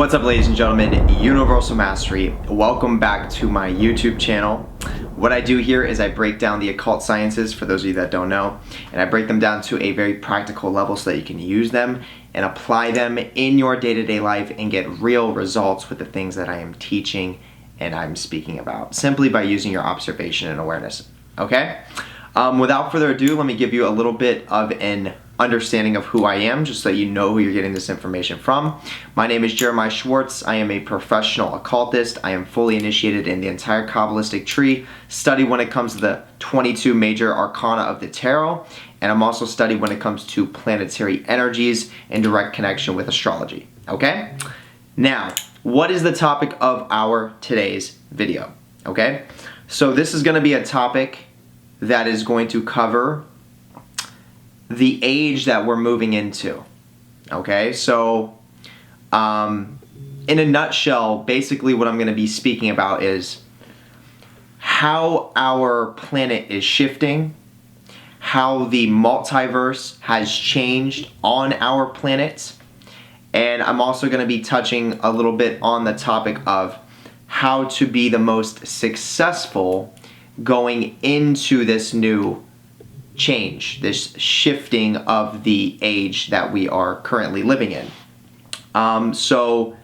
What's up, ladies and gentlemen, Universal Mastery. Welcome back to my YouTube channel. What I do here is I break down the occult sciences, for those of you that don't know, and I break them down to a very practical level so that you can use them and apply them in your day-to-day life and get real results with the things that I am teaching and I'm speaking about, simply by using your observation and awareness, okay? Without further ado, let me give you a little bit of an understanding of who I am, just so you know who you're getting this information from. My name is Jermain Schwartz. I am a professional occultist. I am fully initiated in the entire Kabbalistic tree, study when it comes to the 22 major arcana of the tarot, and I'm also studied when it comes to planetary energies in direct connection with astrology, okay? Now, what is the topic of our today's video, okay? So this is gonna be a topic that is going to cover the age that we're moving into, okay? So, in a nutshell, basically what I'm gonna be speaking about is how our planet is shifting, how the multiverse has changed on our planet, and I'm also gonna be touching a little bit on the topic of how to be the most successful going into this new change, this shifting of the age that we are currently living in. So,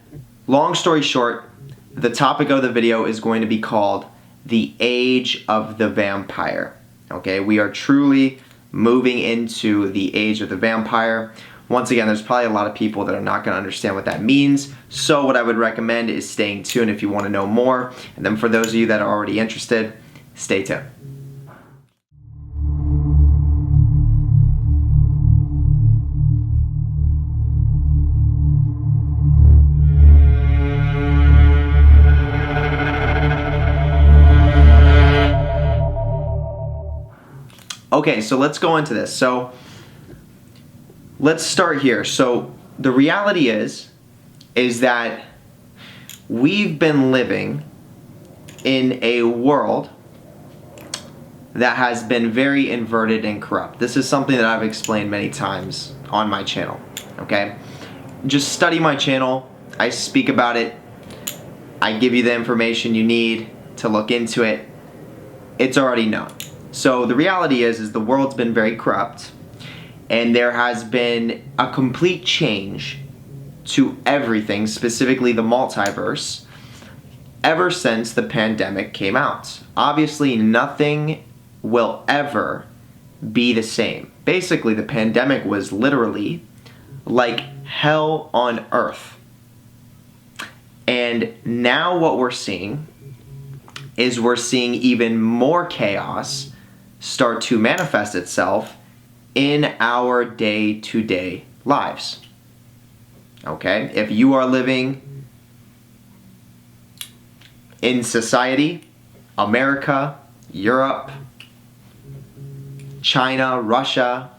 long story short, the topic of the video is going to be called the Age of the Vampire. Okay, we are truly moving into the Age of the Vampire. Once again, there's probably a lot of people that are not going to understand what that means, so what I would recommend is staying tuned if you want to know more, and then for those of you that are already interested, stay tuned. Okay, so let's go into this. So let's start here. So the reality is that we've been living in a world that has been very inverted and corrupt. This is something that I've explained many times on my channel, okay? Just study my channel. I speak about it. I give you the information you need to look into it. It's already known. So the reality is the world's been very corrupt, and there has been a complete change to everything, specifically the multiverse, ever since the pandemic came out. Obviously, nothing will ever be the same. Basically, the pandemic was literally like hell on earth. And now what we're seeing is we're seeing even more chaos start to manifest itself in our day-to-day lives. Okay? If you are living in society, America, Europe, China, Russia,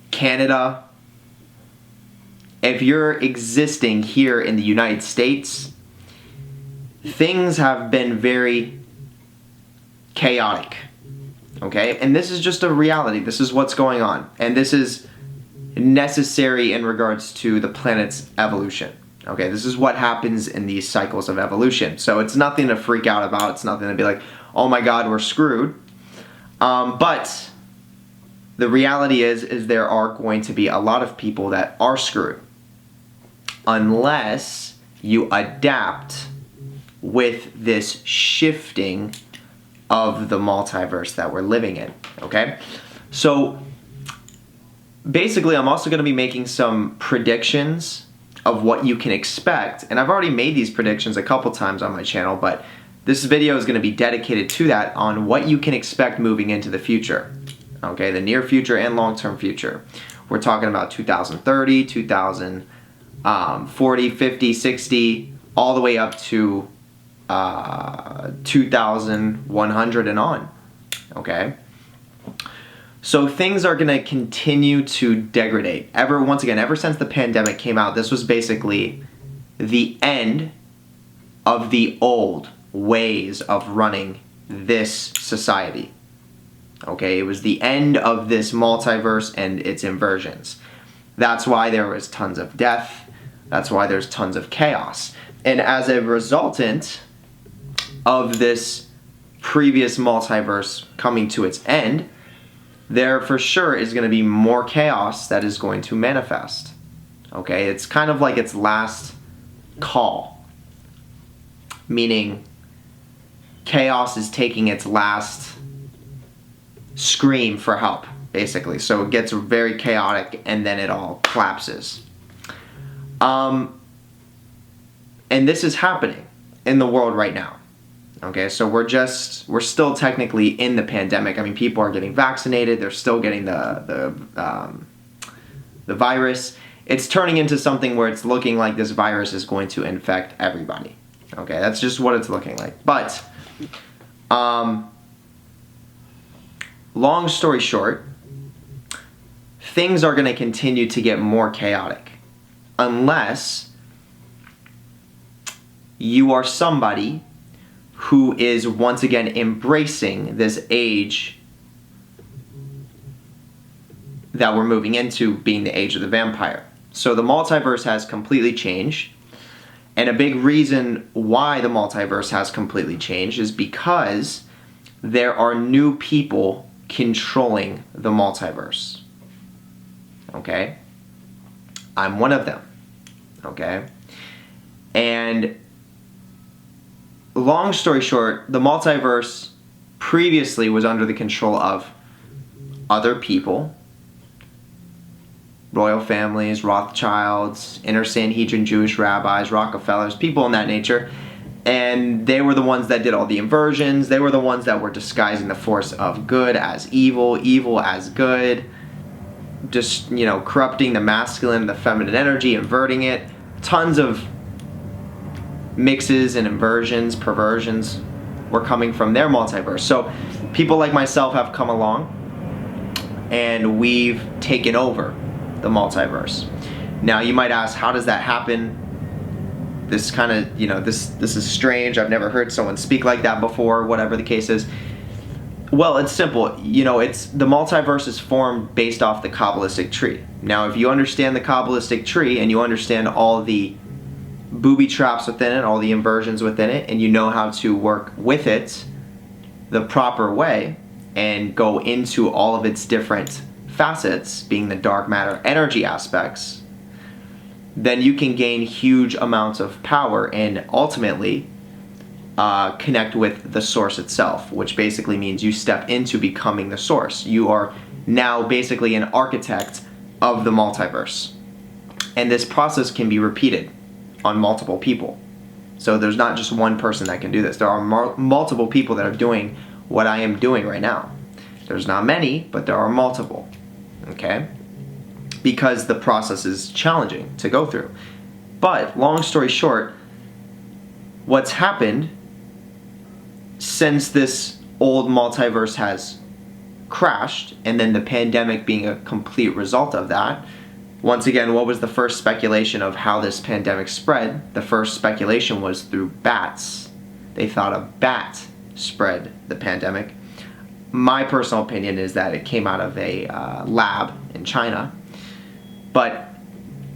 Canada, if you're existing here in the United States, things have been very chaotic. Okay, and this is just a reality. This is what's going on, and this is necessary in regards to the planet's evolution. Okay, this is what happens in these cycles of evolution. So it's nothing to freak out about. It's nothing to be like, oh my God, we're screwed. But the reality is there are going to be a lot of people that are screwed unless you adapt with this shifting of the multiverse that we're living in, okay? So basically, I'm also going to be making some predictions of what you can expect, and I've already made these predictions a couple times on my channel, but this video is going to be dedicated to that, on what you can expect moving into the future, okay? The near future and long-term future. We're talking about 2030, 2040, 50, 60, all the way up to 2100 and on, okay? So things are going to continue to degrade. Once again, ever since the pandemic came out, this was basically the end of the old ways of running this society, okay? It was the end of this multiverse and its inversions. That's why there was tons of death, That's why there's tons of chaos. And as a resultant of this previous multiverse coming to its end, there for sure is going to be more chaos that is going to manifest. Okay, it's kind of like its last call, meaning chaos is taking its last scream for help, basically. So it gets very chaotic and then it all collapses. And this is happening in the world right now. Okay, so we're still technically in the pandemic. I mean, people are getting vaccinated. They're still getting the virus. It's turning into something where it's looking like this virus is going to infect everybody. Okay, that's just what it's looking like. But, long story short, things are going to continue to get more chaotic unless you are somebody who is once again embracing this age that we're moving into, being the age of the vampire. So the multiverse has completely changed, and a big reason why the multiverse has completely changed is because there are new people controlling the multiverse. Okay? I'm one of them. Okay? And long story short, the multiverse previously was under the control of other people, royal families, Rothschilds, inner Sanhedrin Jewish rabbis, Rockefellers, people in that nature. And they were the ones that did all the inversions. They were the ones that were disguising the force of good as evil, evil as good, just, you know, corrupting the masculine and the feminine energy, inverting it. Tons of mixes and inversions, perversions were coming from their multiverse. So people like myself have come along and we've taken over the multiverse. Now you might ask, how does that happen? This kind of, you know, this is strange. I've never heard someone speak like that before, whatever the case is. Well, it's simple. You know, the multiverse is formed based off the Kabbalistic tree. Now, if you understand the Kabbalistic tree and you understand all the booby traps within it, all the inversions within it, and you know how to work with it the proper way and go into all of its different facets, being the dark matter energy aspects, then you can gain huge amounts of power and ultimately connect with the source itself, which basically means you step into becoming the source. You are now basically an architect of the multiverse. And this process can be repeated on multiple people. So there's not just one person that can do this. There are multiple people that are doing what I am doing right now. There's not many, but there are multiple. Okay? Because the process is challenging to go through. But long story short, what's happened since this old multiverse has crashed, and then the pandemic being a complete result of that. Once again, what was the first speculation of how this pandemic spread? The first speculation was through bats. They thought a bat spread the pandemic. My personal opinion is that it came out of a lab in China. But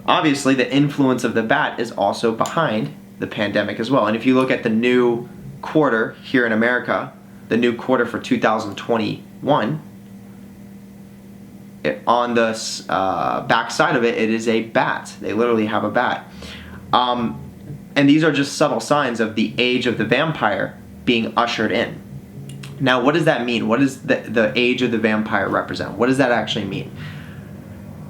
obviously the influence of the bat is also behind the pandemic as well. And if you look at the new quarter here in America, the new quarter for 2021, on the back side of it, it is a bat. They literally have a bat. And these are just subtle signs of the age of the vampire being ushered in. Now, what does that mean? What does the age of the vampire represent? What does that actually mean?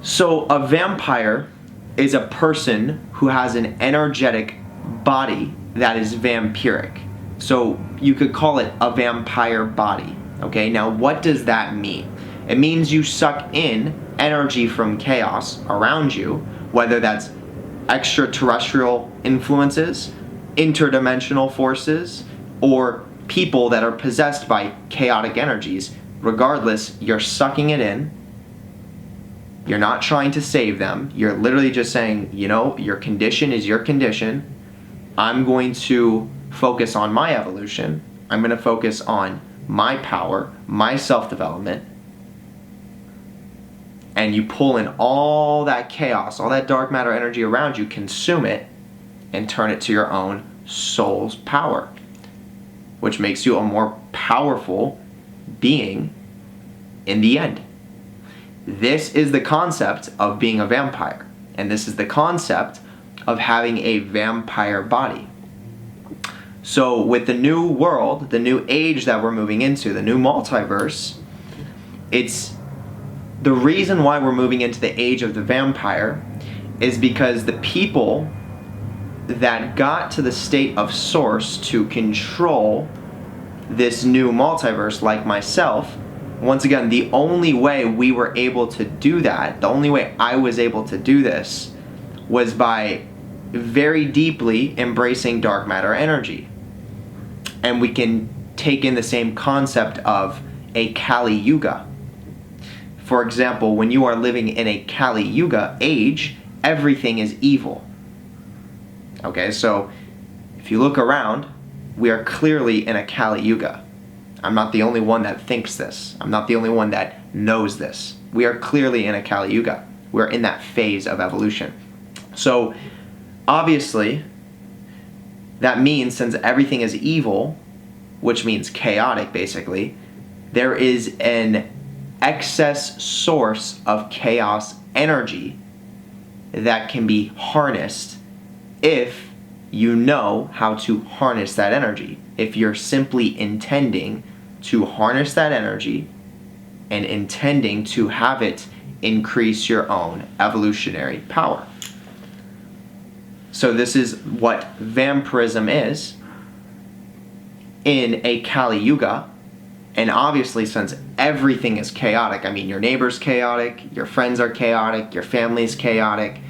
So a vampire is a person who has an energetic body that is vampiric. So you could call it a vampire body. Okay, now what does that mean? It means you suck in energy from chaos around you, whether that's extraterrestrial influences, interdimensional forces, or people that are possessed by chaotic energies. Regardless, you're sucking it in. You're not trying to save them. You're literally just saying, you know, your condition is your condition. I'm going to focus on my evolution. I'm going to focus on my power, my self-development. and you pull in all that chaos, all that dark matter energy around you, consume it, and turn it to your own soul's power, which makes you a more powerful being in the end. This is the concept of being a vampire, and this is the concept of having a vampire body. So with the new world, the new age that we're moving into, the new multiverse, it's the reason why we're moving into the age of the vampire is because the people that got to the state of source to control this new multiverse, like myself, once again, the only way we were able to do that, the only way I was able to do this, was by very deeply embracing dark matter energy. And we can take in the same concept of a Kali Yuga. For example, when you are living in a Kali Yuga age, everything is evil. Okay, so if you look around, we are clearly in a Kali Yuga. I'm not the only one that thinks this. I'm not the only one that knows this. We are clearly in a Kali Yuga. We're in that phase of evolution. So obviously, that means since everything is evil, which means chaotic basically, there is an excess source of chaos energy that can be harnessed if you know how to harness that energy. If you're simply intending to harness that energy and intending to have it increase your own evolutionary power. So this is what vampirism is in a Kali Yuga. And obviously, since everything is chaotic, I mean, your neighbor's chaotic, your friends are chaotic, your family's chaotic.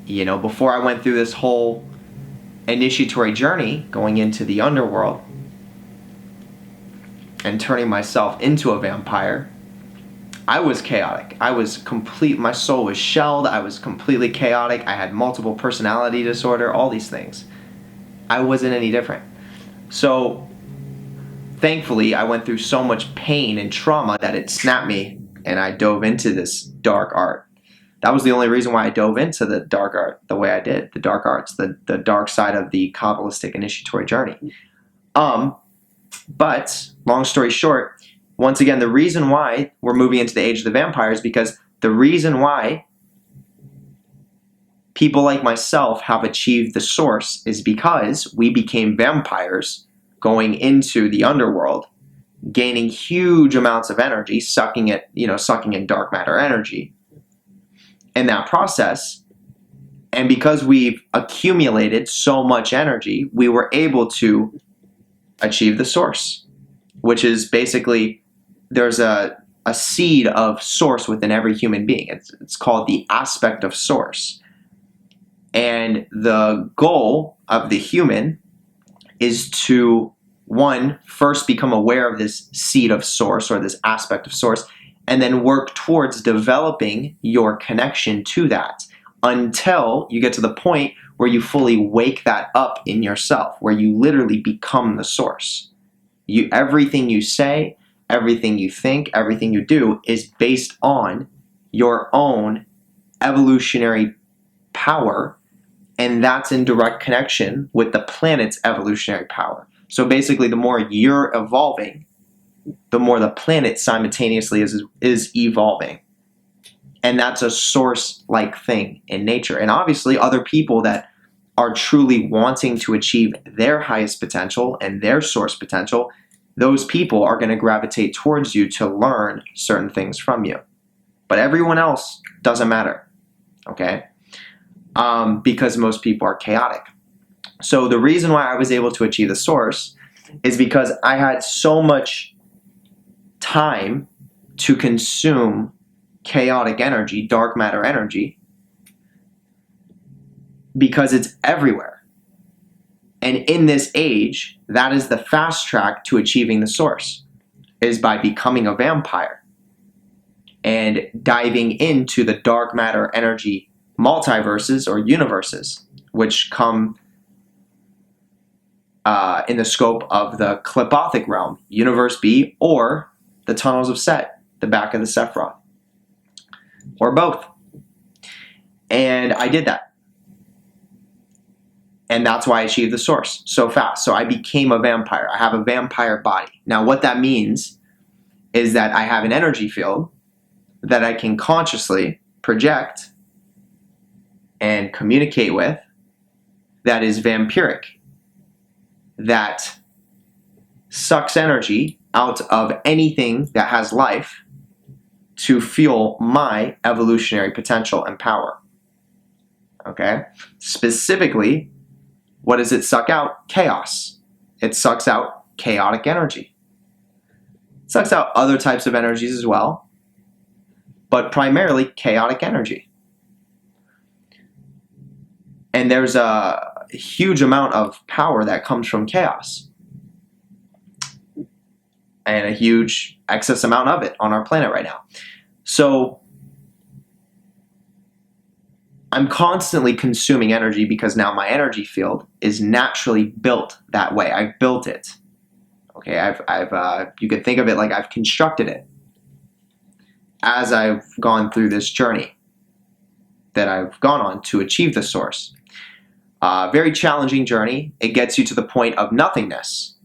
You know, before I went through this whole initiatory journey going into the underworld and turning myself into a vampire, I was chaotic. I was my soul was shelled. I was completely chaotic. I had multiple personality disorder, all these things. I wasn't any different. So thankfully, I went through so much pain and trauma that it snapped me, and I dove into this dark art. That was the only reason why I dove into the dark art the way I did, the dark arts, the dark side of the Kabbalistic initiatory journey. But long story short, once again, the reason why we're moving into the age of the vampire is because the reason why people like myself have achieved the source is because we became vampires going into the underworld, gaining huge amounts of energy, sucking in dark matter energy. In that process, and because we've accumulated so much energy, we were able to achieve the source, which is basically, there's a seed of source within every human being. It's called the aspect of source. And the goal of the human is to, one, first become aware of this seed of source or this aspect of source, and then work towards developing your connection to that until you get to the point where you fully wake that up in yourself, where you literally become the source. Everything you say, everything you think, everything you do is based on your own evolutionary power, and that's in direct connection with the planet's evolutionary power. So basically, the more you're evolving, the more the planet simultaneously is evolving. And that's a source-like thing in nature. And obviously, other people that are truly wanting to achieve their highest potential and their source potential, those people are going to gravitate towards you to learn certain things from you. But everyone else doesn't matter, okay? Because most people are chaotic. So the reason why I was able to achieve the source is because I had so much time to consume chaotic energy, dark matter energy, because it's everywhere. And in this age, that is the fast track to achieving the source, is by becoming a vampire and diving into the dark matter energy multiverses or universes, which come in the scope of the Klepothic realm, Universe B, or the Tunnels of Set, the back of the Sephiroth. or both. And I did that. And that's why I achieved the source so fast. So I became a vampire. I have a vampire body. Now what that means is that I have an energy field that I can consciously project and communicate with that is vampiric, that sucks energy out of anything that has life to fuel my evolutionary potential and power. Okay? Specifically, what does it suck out? Chaos. It sucks out chaotic energy. It sucks out other types of energies as well, but primarily chaotic energy. And there's a huge amount of power that comes from chaos, and a huge excess amount of it on our planet right now. So I'm constantly consuming energy because now my energy field is naturally built that way. I've built it. Okay, you could think of it like I've constructed it as I've gone through this journey that I've gone on to achieve the source. Very challenging journey. It gets you to the point of nothingness.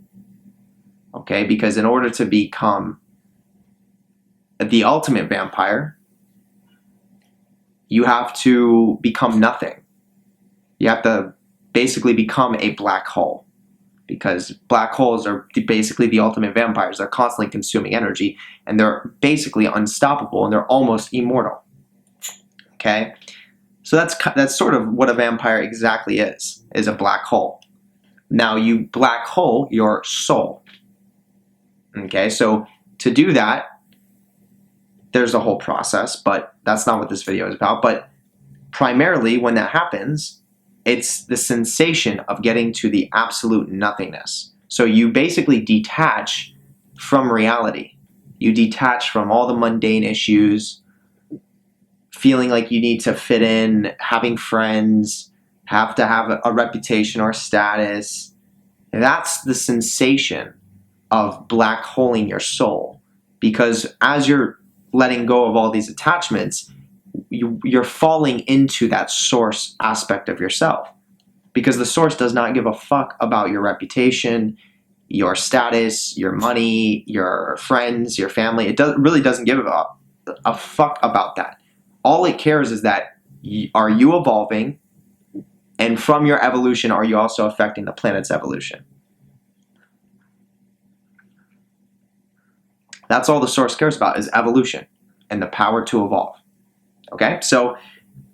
Okay, because in order to become the ultimate vampire, you have to become nothing. You have to basically become a black hole, because black holes are basically the ultimate vampires. They're constantly consuming energy, and they're basically unstoppable, and they're almost immortal. Okay? So that's sort of what a vampire exactly is a black hole. Now you black hole your soul. Okay, so to do that, there's a whole process, but that's not what this video is about. But primarily when that happens, it's the sensation of getting to the absolute nothingness. So you basically detach from reality. You detach from all the mundane issues, feeling like you need to fit in, having friends, have to have a reputation or status. That's the sensation of black holing your soul. Because as you're letting go of all these attachments, you're falling into that source aspect of yourself. Because the source does not give a fuck about your reputation, your status, your money, your friends, your family. It really doesn't give a fuck about that. All it cares is that, are you evolving? And from your evolution, are you also affecting the planet's evolution? That's all the source cares about, is evolution and the power to evolve. Okay? So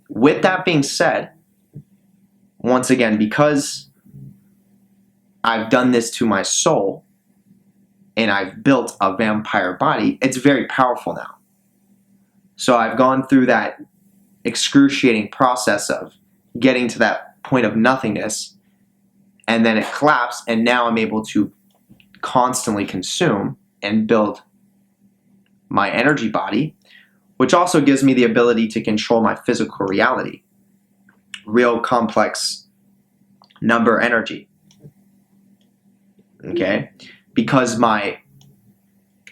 with that being said, once again, because I've done this to my soul and I've built a vampire body, it's very powerful now. So I've gone through that excruciating process of getting to that point of nothingness, and then it collapsed, and now I'm able to constantly consume and build my energy body, which also gives me the ability to control my physical reality. Real complex number energy. Okay? Because my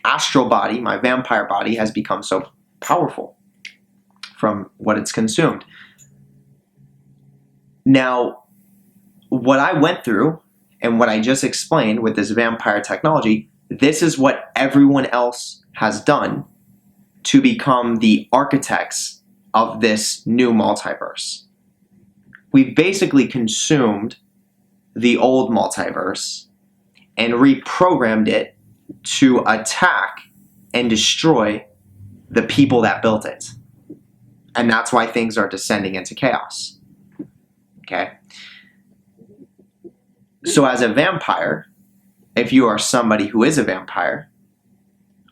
astral body, my vampire body, has become so powerful from what it's consumed. Now, what I went through and what I just explained with this vampire technology, this is what everyone else has done to become the architects of this new multiverse. We've basically consumed the old multiverse and reprogrammed it to attack and destroy the people that built it. And that's why things are descending into chaos. Okay? So as a vampire, if you are somebody who is a vampire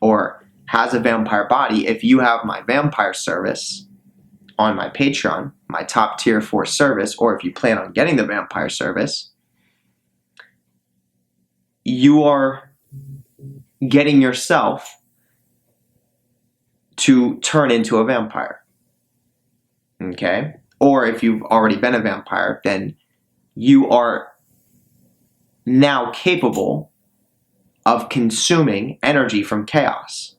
or has a vampire body, if you have my vampire service on my Patreon, my top tier 4 service, or if you plan on getting the vampire service, you are getting yourself to turn into a vampire. Okay? Or if you've already been a vampire, then you are now capable of consuming energy from chaos.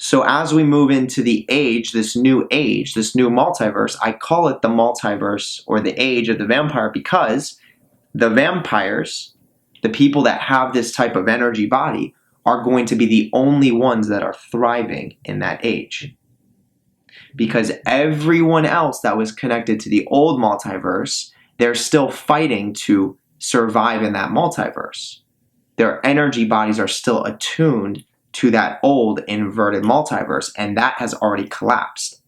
So as we move into the age, this new multiverse, I call it the multiverse or the age of the vampire because the vampires, the people that have this type of energy body, are going to be the only ones that are thriving in that age. Because everyone else that was connected to the old multiverse, they're still fighting to survive in that multiverse. Their energy bodies are still attuned to that old inverted multiverse, and that has already collapsed,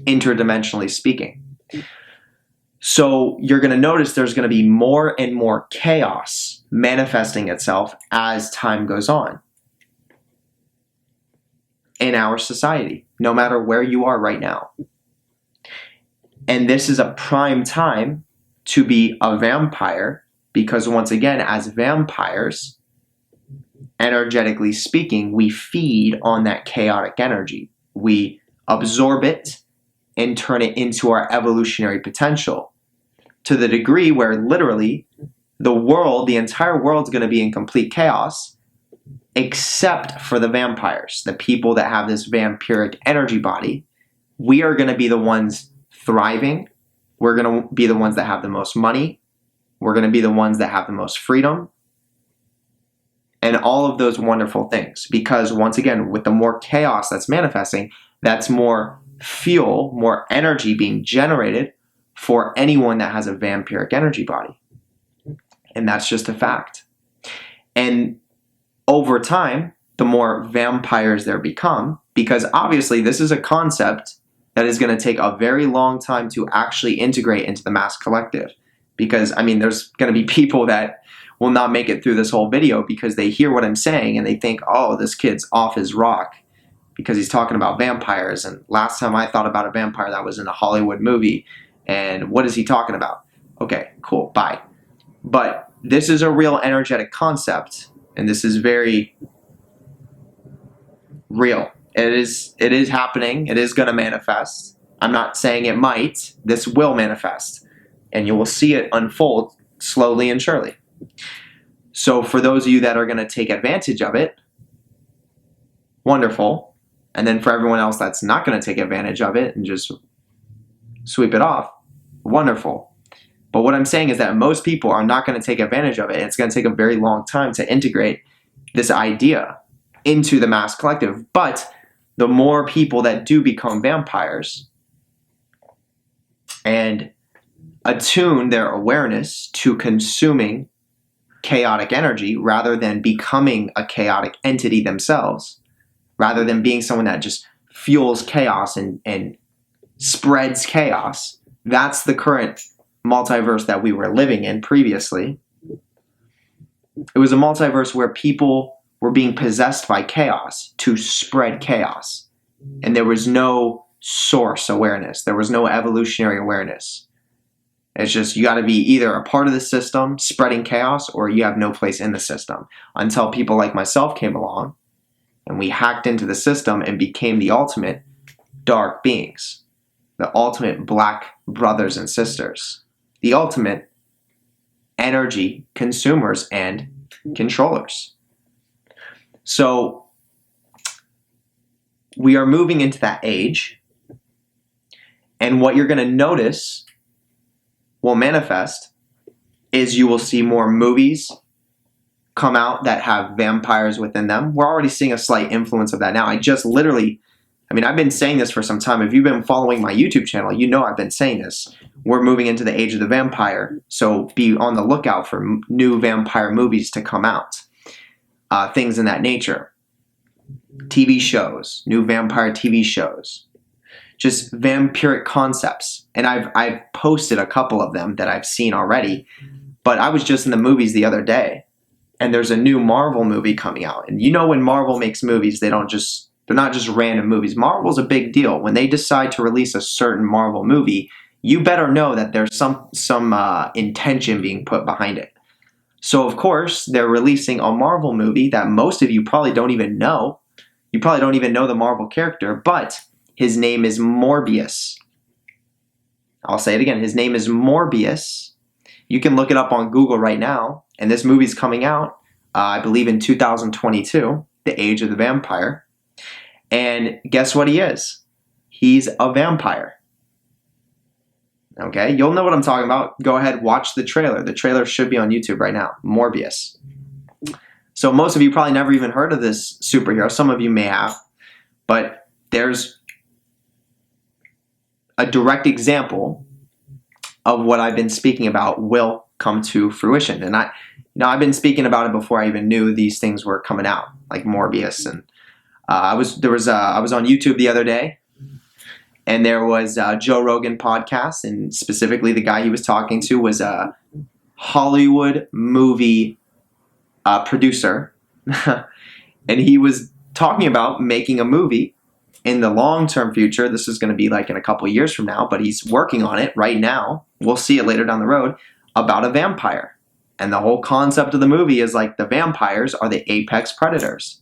interdimensionally speaking. So you're going to notice there's going to be more and more chaos manifesting itself as time goes on in our society, no matter where you are right now. And this is a prime time to be a vampire because, once again, as vampires, energetically speaking, we feed on that chaotic energy. We absorb it and turn it into our evolutionary potential to the degree where literally the entire world's going to be in complete chaos except for the vampires, the people that have this vampiric energy body. We are going to be the ones thriving. We're going to be the ones that have the most money. We're going to be the ones that have the most freedom. And all of those wonderful things. Because once again, with the more chaos that's manifesting, that's more fuel, more energy being generated for anyone that has a vampiric energy body. And that's just a fact. And over time, the more vampires there become, because obviously this is a concept that is going to take a very long time to actually integrate into the mass collective. Because, I mean, there's going to be people that will not make it through this whole video because they hear what I'm saying and they think, oh, this kid's off his rock because he's talking about vampires. And last time I thought about a vampire, that was in a Hollywood movie. And what is he talking about? Okay, cool, bye. But this is a real energetic concept, and this is very real. It is happening. It is going to manifest. I'm not saying it might. This will manifest. And you will see it unfold slowly and surely. So for those of you that are going to take advantage of it, wonderful. And then for everyone else that's not going to take advantage of it and just sweep it off, wonderful. But what I'm saying is that most people are not going to take advantage of it. It's going to take a very long time to integrate this idea into the mass collective. But the more people that do become vampires and attune their awareness to consuming chaotic energy rather than becoming a chaotic entity themselves, rather than being someone that just fuels chaos and spreads chaos, that's the current multiverse that we were living in previously. It was a multiverse where people were being possessed by chaos to spread chaos. And there was no source awareness. There was no evolutionary awareness. It's just you got to be either a part of the system spreading chaos or you have no place in the system until people like myself came along and we hacked into the system and became the ultimate dark beings, the ultimate black brothers and sisters, the ultimate energy consumers and controllers. So we are moving into that age, and what you're going to notice will manifest is you will see more movies come out that have vampires within them. We're already seeing a slight influence of that now. I've been saying this for some time. If you've been following my YouTube channel, you know I've been saying this. We're moving into the age of the vampire, so be on the lookout for new vampire movies to come out. Things in that nature. TV shows, new vampire TV shows. Just vampiric concepts. And I've posted a couple of them that I've seen already. But I was just in the movies the other day, and there's a new Marvel movie coming out. And you know when Marvel makes movies, they're not just random movies. Marvel's a big deal. When they decide to release a certain Marvel movie, you better know that there's some intention being put behind it. So of course, they're releasing a Marvel movie that most of you probably don't even know. You probably don't even know the Marvel character, but his name is Morbius. I'll say it again. His name is Morbius. You can look it up on Google right now. And this movie's coming out, I believe, in 2022. the age of the vampire. And guess what he is? He's a vampire. Okay, you'll know what I'm talking about. Go ahead, watch the trailer. The trailer should be on YouTube right now. Morbius. So most of you probably never even heard of this superhero. Some of you may have. But there's a direct example of what I've been speaking about will come to fruition. And I've been speaking about it before I even knew these things were coming out, like Morbius. And I was on YouTube the other day, and there was a Joe Rogan podcast, and specifically the guy he was talking to was a Hollywood movie producer, and he was talking about making a movie in the long-term future. This is going to be like in a couple of years from now, but he's working on it right now. We'll see it later down the road, about a vampire. And the whole concept of the movie is like the vampires are the apex predators.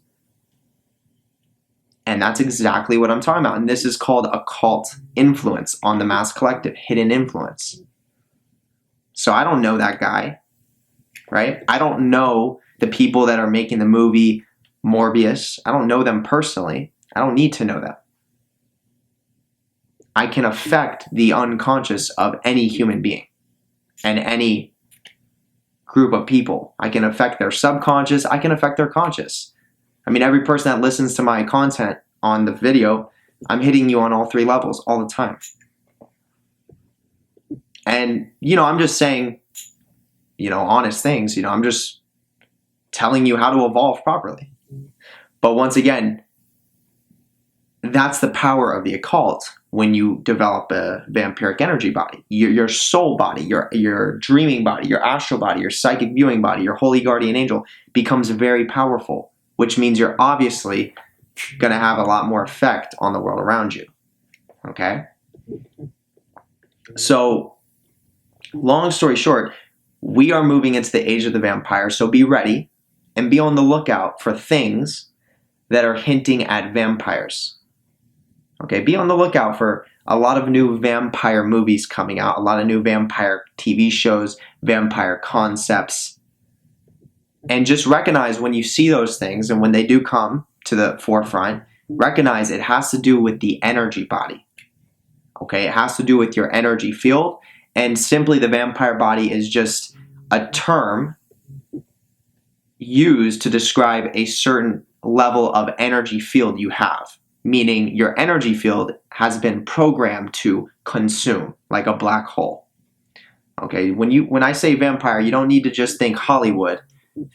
And that's exactly what I'm talking about. And this is called occult influence on the mass collective, hidden influence. So I don't know that guy, right? I don't know the people that are making the movie Morbius. I don't know them personally. I don't need to know them. I can affect the unconscious of any human being and any group of people. I can affect their subconscious. I can affect their conscious. I mean, every person that listens to my content on the video, I'm hitting you on all three levels all the time. And, I'm just saying, honest things. I'm just telling you how to evolve properly. But once again, that's the power of the occult when you develop a vampiric energy body. Your soul body, your dreaming body, your astral body, your psychic viewing body, your holy guardian angel becomes very powerful, which means you're obviously going to have a lot more effect on the world around you. Okay? So, long story short, we are moving into the age of the vampire, so be ready and be on the lookout for things that are hinting at vampires. Okay, be on the lookout for a lot of new vampire movies coming out, a lot of new vampire TV shows, vampire concepts. And just recognize when you see those things and when they do come to the forefront, recognize it has to do with the energy body. Okay, it has to do with your energy field. And simply the vampire body is just a term used to describe a certain level of energy field you have. Meaning your energy field has been programmed to consume, like a black hole. Okay, when I say vampire, you don't need to just think Hollywood.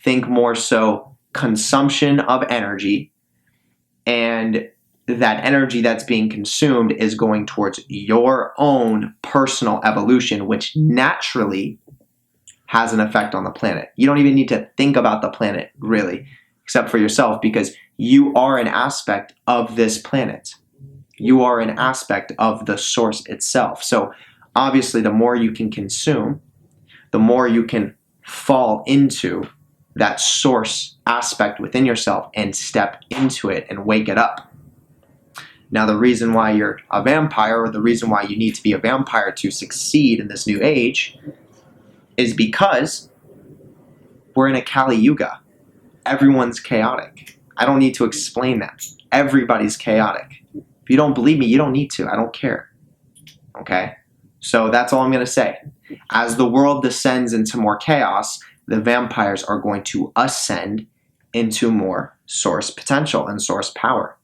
Think more so consumption of energy, and that energy that's being consumed is going towards your own personal evolution, which naturally has an effect on the planet. You don't even need to think about the planet, really, except for yourself, because you are an aspect of this planet. You are an aspect of the source itself. So obviously, the more you can consume, the more you can fall into that source aspect within yourself and step into it and wake it up. Now, the reason why you're a vampire, or the reason why you need to be a vampire to succeed in this new age, is because we're in a Kali Yuga. Everyone's chaotic. I don't need to explain that. Everybody's chaotic. If you don't believe me, you don't need to. I don't care. Okay? So that's all I'm going to say. As the world descends into more chaos, the vampires are going to ascend into more source potential and source power.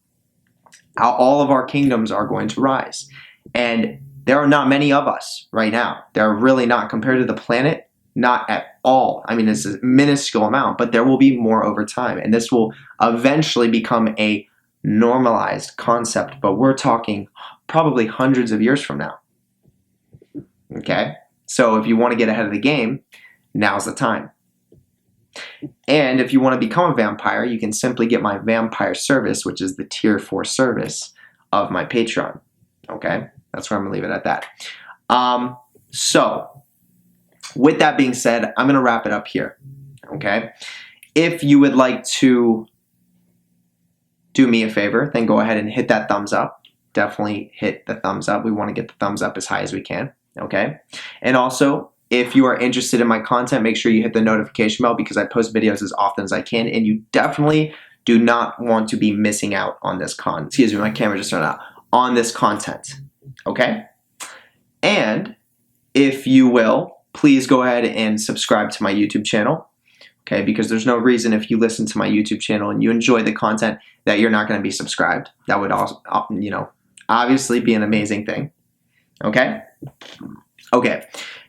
All of our kingdoms are going to rise. And there are not many of us right now. There are really not. Compared to the planet, not at all. I mean, it's a minuscule amount, but there will be more over time. And this will eventually become a normalized concept. But we're talking probably hundreds of years from now. Okay? So if you want to get ahead of the game, now's the time. And if you want to become a vampire, you can simply get my vampire service, which is the tier 4 service of my Patreon. Okay? That's where I'm going to leave it at that. So, with that being said, I'm going to wrap it up here. Okay? If you would like to do me a favor, then go ahead and hit that thumbs up. Definitely hit the thumbs up. We want to get the thumbs up as high as we can. Okay? And also, if you are interested in my content, make sure you hit the notification bell because I post videos as often as I can. And you definitely do not want to be missing out on this excuse me, my camera just turned out, on this content, okay? And if you will, please go ahead and subscribe to my YouTube channel, okay? Because there's no reason if you listen to my YouTube channel and you enjoy the content that you're not going to be subscribed. That would also, you know, obviously be an amazing thing, okay? Okay,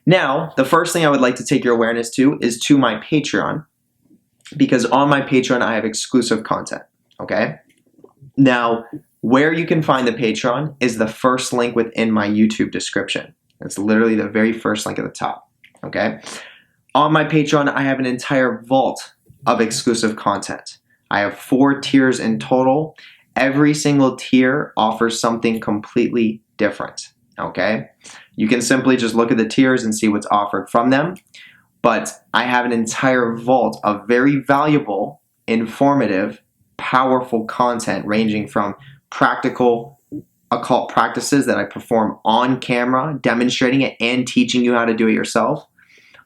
now the first thing I would like to take your awareness to is to my Patreon, because on my Patreon I have exclusive content, okay? Now, where you can find the Patreon is the first link within my YouTube description. It's literally the very first link at the top, okay? On my Patreon, I have an entire vault of exclusive content. I have 4 tiers in total. Every single tier offers something completely different, okay? You can simply just look at the tiers and see what's offered from them, but I have an entire vault of very valuable, informative, powerful content ranging from practical occult practices that I perform on camera, demonstrating it and teaching you how to do it yourself,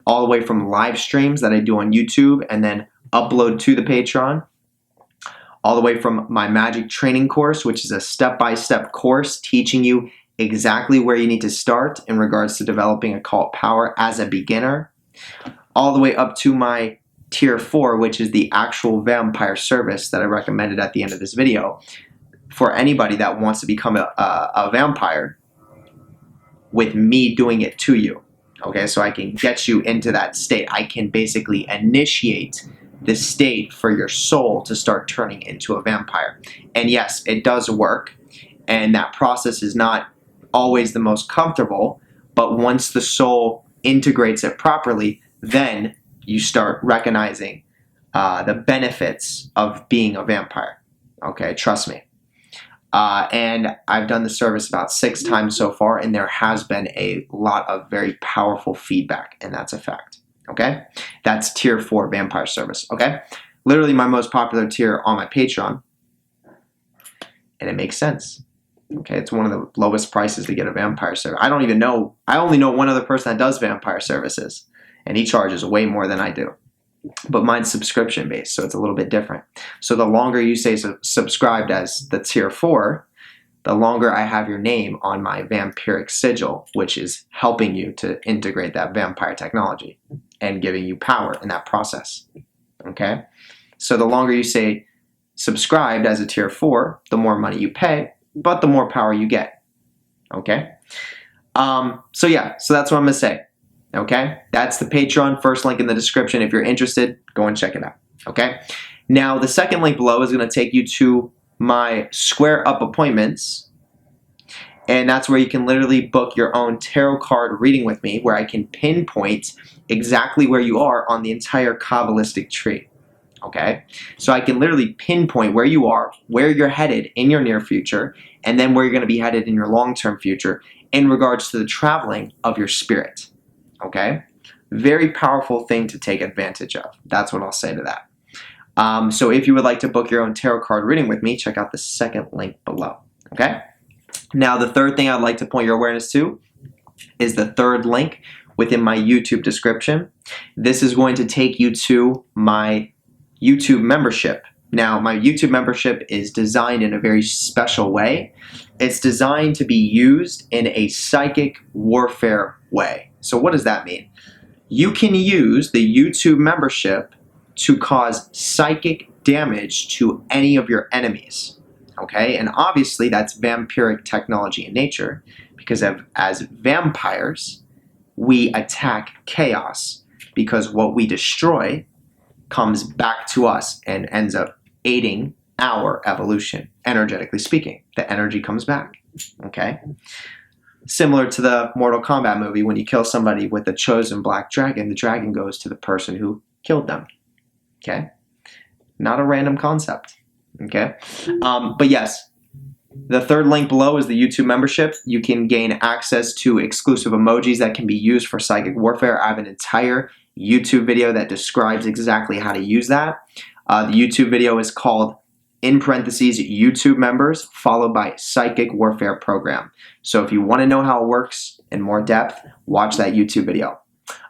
all the way from live streams that I do on YouTube and then upload to the Patreon, all the way from my magic training course, which is a step-by-step course teaching you exactly where you need to start in regards to developing occult power as a beginner, all the way up to my tier 4, which is the actual vampire service that I recommended at the end of this video for anybody that wants to become a vampire with me doing it to you. Okay, so I can get you into that state. I can basically initiate the state for your soul to start turning into a vampire. And yes, it does work, and that process is not always the most comfortable, but once the soul integrates it properly, then you start recognizing the benefits of being a vampire. Okay, trust me. And I've done the service about 6 times so far, and there has been a lot of very powerful feedback, and that's a fact. Okay, that's tier 4 vampire service. Okay, literally my most popular tier on my Patreon, and it makes sense. Okay, it's one of the lowest prices to get a vampire service. I only know one other person that does vampire services, and he charges way more than I do. But mine's subscription based, so it's a little bit different. So the longer you stay subscribed as the tier 4, the longer I have your name on my vampiric sigil, which is helping you to integrate that vampire technology and giving you power in that process. Okay? So the longer you stay subscribed as a tier 4, the more money you pay, but the more power you get. Okay? So yeah, so that's what I'm going to say. Okay, that's the Patreon, first link in the description. If you're interested, go and check it out. Okay, now the second link below is going to take you to my Square Up appointments, and that's where you can literally book your own tarot card reading with me, where I can pinpoint exactly where you are on the entire Kabbalistic tree. Okay, so I can literally pinpoint where you are, where you're headed in your near future, and then where you're going to be headed in your long-term future in regards to the traveling of your spirit. Okay, very powerful thing to take advantage of. That's what I'll say to that. So if you would like to book your own tarot card reading with me, check out the second link below. Okay, now the third thing I'd like to point your awareness to is the third link within my YouTube description. This is going to take you to my YouTube membership. Now, my YouTube membership is designed in a very special way. It's designed to be used in a psychic warfare way. So what does that mean? You can use the YouTube membership to cause psychic damage to any of your enemies. Okay, and obviously that's vampiric technology in nature, because as vampires, we attack chaos, because what we destroy comes back to us and ends up aiding our evolution, energetically speaking. The energy comes back. Okay, similar to the Mortal Kombat movie, when you kill somebody with the chosen black dragon, the dragon goes to the person who killed them. Okay, not a random concept. Okay, but yes, the third link below is the YouTube membership. You can gain access to exclusive emojis that can be used for psychic warfare. I have an entire YouTube video that describes exactly how to use that. The YouTube video is called, in parentheses, YouTube members, followed by psychic warfare program. So if you want to know how it works in more depth, watch that YouTube video.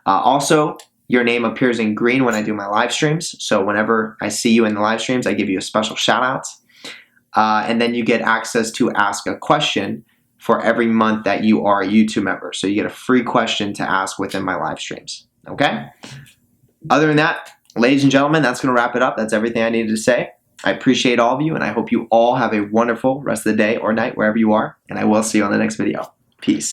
Also, Your name appears in green when I do my live streams. So whenever I see you in the live streams, I give you a special shout out. And then you get access to ask a question for every month that you are a YouTube member. So you get a free question to ask within my live streams. Okay? Other than that, ladies and gentlemen, that's going to wrap it up. That's everything I needed to say. I appreciate all of you, and I hope you all have a wonderful rest of the day or night, wherever you are. And I will see you on the next video. Peace.